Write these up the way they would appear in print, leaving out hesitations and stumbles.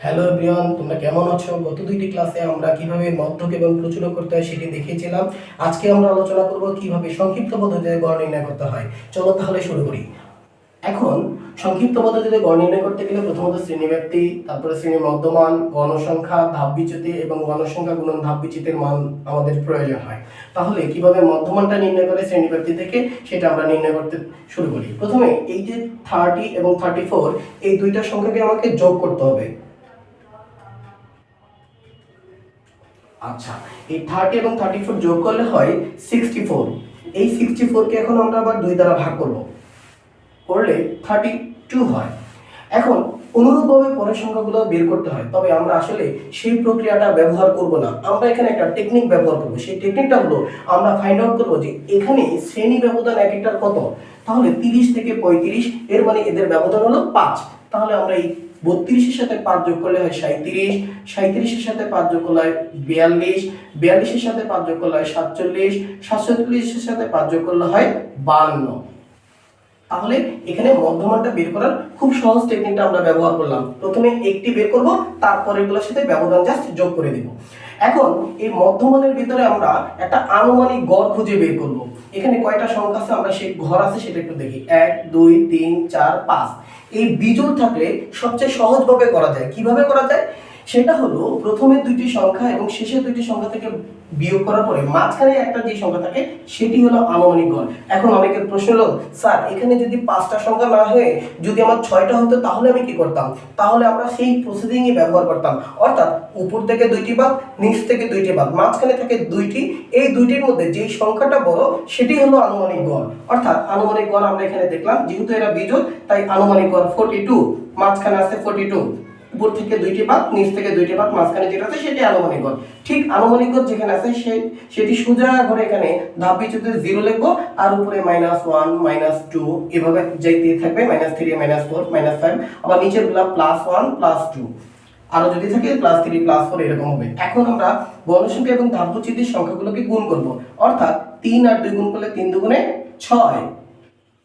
Hello everyone, তোমরা কেমন আছো? গত দুইটি ক্লাসে আমরা কিভাবে মধ্যক এবং প্রচুরক করতে হয় সেটি দেখিয়েছিলাম। আজকে আমরা আলোচনা করব কিভাবে সংক্ষিপ্ত পদ্ধতিতে গড় নির্ণয় করতে হয়। চলো তাহলে শুরু করি। এখন সংক্ষিপ্ত পদ্ধতিতে গড় নির্ণয় করতে গেলে প্রথমত শ্রেণীব্যাপ্তি, তারপরে শ্রেণীর মধ্যমান, গণসংখ্যা, ধাপ বিচ্যুতি এবং গণসংখ্যা গুণন ধাপ বিচ্যুতির মান আমাদের প্রয়োজন হয়। তাহলে কিভাবে মধ্যমানটা নির্ণয় করে শ্রেণীব্যাপ্তি থেকে সেটা আমরা নির্ণয় করতে শুরু করি। প্রথমে এই যে 30 এবং 34 এই দুইটা সংখ্যাকে আমাকে যোগ করতে হবে। আচ্ছা, এই 30 এবং 34 যোগ করলে হয় 64। এই 64 কে এখন আমরা আবার 2 দ্বারা ভাগ করব, করলে 32 হয়। এখন অনুরূপভাবে পরের সংখ্যাগুলো বের করতে হয়, তবে আমরা আসলে সেই প্রক্রিয়াটা ব্যবহার করব না। আমরা এখানে একটা টেকনিক ব্যবহার করব। সেই টেকনিকটা হলো আমরা ফাইন্ড আউট করব যে এখানে শ্রেণী ব্যবধান এক একটার কত। তাহলে 30 থেকে 35, এর মানে এদের ব্যবধান হলো 5। তাহলে আমরা এই 32-এর সাথে 5 যোগ করলে হয় 37, 37-এর সাথে 5 যোগ করলে হয় 42, 42-এর সাথে 5 যোগ করলে হয় 47, 47-এর সাথে 5 যোগ করলে হয় 52। তাহলে এখানে মধ্যমানটা বের করার খুব সহজ টেকনিকটা আমরা ব্যবহার করলাম। প্রথমে একটি বের করব, তারপর এগুলোর সাথে ব্যবধান জাস্ট যোগ করে দিব। এখন এই মধ্যমানের ভিতরে আমরা একটা আনুমানিক গড় খুঁজে বের করব। এখানে কয়টা সংখ্যা আছে আমরা সেই ঘর আছে সেটা একটু দেখি। 1 2 3 4 5। এই বিজোড় থাকলে সবচেয়ে সহজভাবে করা যায়। কিভাবে করা যায় সেটা হলো প্রথমে দুইটি সংখ্যা এবং শেষের দুইটি সংখ্যা থেকে বিয়োগ করার পরে মাঝখানে একটা যে সংখ্যা থাকে সেটি হলো আনুমানিক গড়। এখন অনেকের প্রশ্ন হলো, স্যার এখানে যদি 5টা সংখ্যা না হয়ে যদি আমার 6টা হতো তাহলে আমি কি করতাম? তাহলে আমরা সেই প্রসিডিংই ব্যবহার করতাম। অর্থাৎ উপর থেকে 2টি বাদ, নিচ থেকে 2টি বাদ, মাঝখানে থাকে 2টি। এই দুইটির মধ্যে যেই সংখ্যাটা বড় সেটি হলো আনুমানিক গড়। অর্থাৎ আনুমানিক গড় আমরা এখানে দেখলাম, যেহেতু এরা বিজোড় তাই আনুমানিক গড় 42, মাঝখানে আছে 42। উপর থেকে 2টি বাদ, নিচ থেকে 2টি বাদ, মাঝখানে যেটা আছে সেটি আনুমানিক গড়। ঠিক আনুমানিক গড় যেখানে আছে সেটি সোজা করে এখানে ধাপ বিচ্যুতিতে 0 লিখবো, আর উপরে -1 -2 এভাবে যাইতে থাকবে, -3 -4 -5, আবার নিচের গুলা +1 +2, আরো যদি থাকে +3 +4 এরকম হবে। এখন আমরা গণসংখ্যা এবং ধাপ বিচ্যুতির সংখ্যাগুলোকে গুণ করব। অর্থাৎ 3 আর 2 গুণ করলে 3 দুগুণে 6,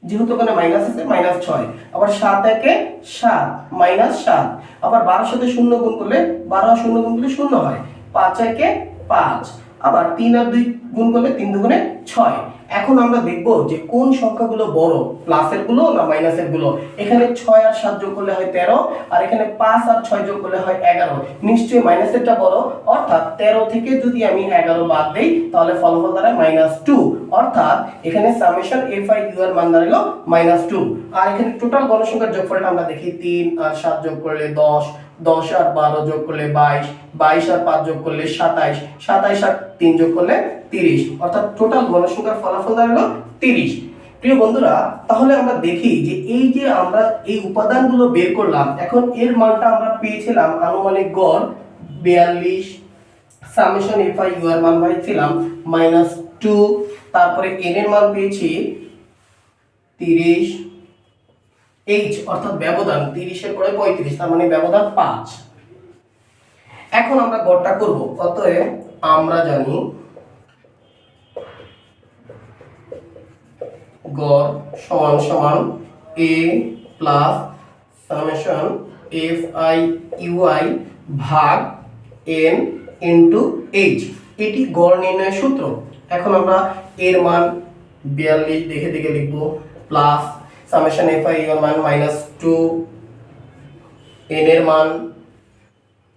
যেহেতু ওখানে মাইনাস আছে -6, আবার 7 একে 7 -7, আবার 12 সাথে 0 গুণ করলে 12 আর 0 গুণ করলে 0 হয়, 5 একে 5, আবার 3 আর 2 গুণ করলে 3 দুগুণে 6। এখন আমরা দেখব যে কোন সংখ্যাগুলো বড়, প্লাসের গুলো না মাইনাসের গুলো। এখানে 6 আর 7 যোগ করলে হয় 13, আর এখানে 5 আর 6 যোগ করলে হয় 11। নিশ্চয়ই মাইনাসেরটা বড়, অর্থাৎ 13 থেকে যদি আমি 11 বাদ দেই তাহলে ফলাফল দাঁড়ায় -2। অর্থাৎ এখানে সামেশন FIU এর মান দাঁড়ালো -2। আর এখানে টোটাল গণসংখ্যার যোগফলটা আমরা দেখি, 3 আর 7 যোগ করলে 10, 10 আর 12 যোগ করলে 22, 22 আর 5 যোগ করলে 27, 27 আর 3 যোগ করলে 30। অর্থাৎ টোটাল গণসংখ্যার ফলাফল দাঁড়ালো 30। প্রিয় বন্ধুরা, তাহলে আমরা দেখি যে এই যে আমরা এই উপাদানগুলো বের করলাম, এখন এর মানটা আমরা পেয়েছিলাম আনুমানিক গড় 42, সামেশন FIU এর মান পাইছিলাম -2, তারপরে n এর মান পেয়েছি 30, h অর্থাৎ ব্যবধান 30 এর পরে 35, তার মানে ব্যবধান 5। এখন আমরা গড়টা করব। অতএব আমরা জানি গড় সমান সমান a প্লাস সামেশন FIUI ভাগ n ইনটু h। এটি গড় নির্ণয়ের সূত্র। এখন আমরা এর মান 42 দেখে দেখে লিখব, প্লাস সামেশন FIU এর মান -2, n এর মান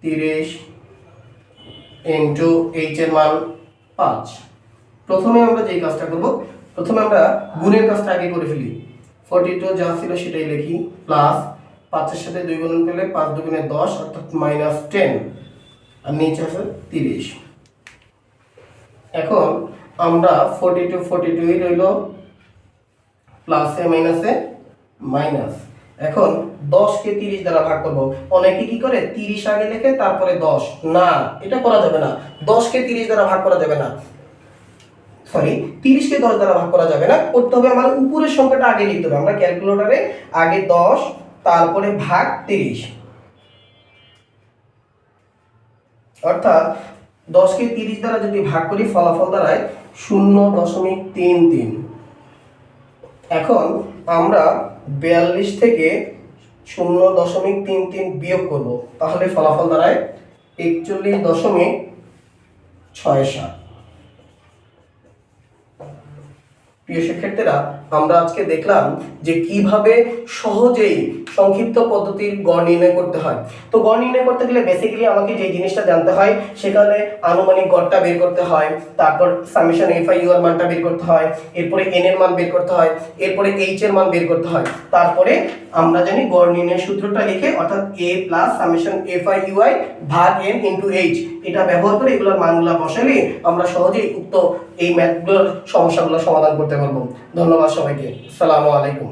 30 ইনটু h এর মান 5। প্রথমে আমরা যেই কাজটা করব, প্রথমে আমরা গুণের কাজটা আগে করে ফেলি। 42 যা ছিল সেটাই লিখি, প্লাস 5 এর সাথে 2 গুণ করলে 5 দুগুণে 10 অর্থাৎ -10, আর নিচে আছে 30। এখন আমরা 42 রইল, প্লাসে মাইনাসে মাইনাস। এখন 10 কে 30 দ্বারা ভাগ করব। অনেকে কি করে 30 আগে লেখে তারপরে 10, না এটা করা যাবে না। 10 কে 30 দ্বারা ভাগ করা যাবে না, সরি 30 কে 10 দ্বারা ভাগ করা যাবে না, করতে হবে আমার উপরের সংখ্যাটা আগে লিখতে হবে। আমরা ক্যালকুলেটরে আগে 10 তারপরে ভাগ 30, অর্থাৎ 10 কে 30 দ্বারা যদি ভাগ করি ফলাফল দাঁড়ায় 0.33। এখন আমরা 42 থেকে 0.33 বিয়োগ করব, তাহলে ফলাফল দাঁড়ায় 41.67। প্রিয় শিক্ষার্থীরা, আমরা আজকে দেখলাম যে কিভাবে সহজেই সংক্ষিপ্ত পদ্ধতির গড় নির্ণয় করতে হয়। তো গড় নির্ণয় করতে গেলে বেসিক্যালি আমাকে যে জিনিসটা জানতে হয় সেখানে আনুমানিক গড়টা বের করতে হয়, তারপর সামেশন এফ আই ইউ এর মানটা বের করতে হয়, এরপরে এন এর মান বের করতে হয়, এরপরে এইচ এর মান বের করতে হয়, তারপরে আমরা জানি গড় নির্ণয়ের সূত্রটা লিখে অর্থাৎ a plus summation F I U I ভাগ n ইনটু এইচ, এটা ব্যবহার করে এগুলোর মানগুলো বসালে আমরা সহজেই উক্ত এই ম্যাথগুলোর সমস্যাগুলো সমাধান করতে পারবো। ধন্যবাদ সবাইকে। আসসালামু আলাইকুম।